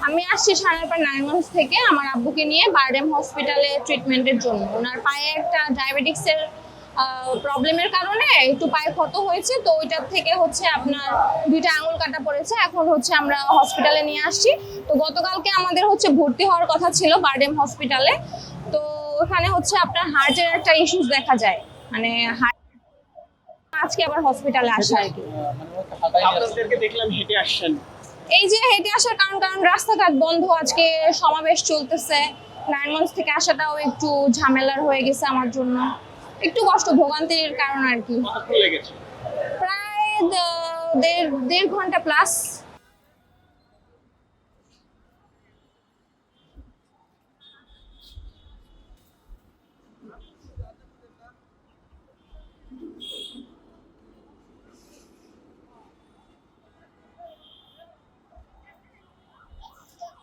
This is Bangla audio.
আমি আসছি সানারপাড় নারায়ণগঞ্জ থেকে আমার আব্বুকে নিয়ে বারডেম হসপিটালে ট্রিটমেন্টের জন্য। ওনার পায়ে একটা ডায়াবেটিক্সের প্রবলেমের কারণে একটু পায়ে ক্ষত হয়েছে, তো ওইটার থেকে হচ্ছে আপনার 2টা আঙুল কাটা পড়েছে। এখন হচ্ছে আমরা হসপিটালে নিয়ে আসছি। তো গতকালকে আমাদের হচ্ছে ভর্তি হওয়ার কথা ছিল বারডেম হসপিটালে, তো ওখানে হচ্ছে আপনার হার্টের একটা ইস্যুস দেখা যায়, মানে আজকে আবার হসপিটালে আসা আর কি। আপনাদেরকে দেখলাম হেঁটে আসছেন, এই যে হেঁটে আসার কারণ রাস্তাঘাট বন্ধ, আজকে সমাবেশ চলতেছে। নারায়ণগঞ্জ থেকে আসাটাও একটু ঝামেলার হয়ে গেছে আমার জন্য, একটু কষ্ট ভোগান্তির কারণ আর কি। কতক্ষণ লেগেছে? প্রায় দেড় ঘন্টা প্লাস।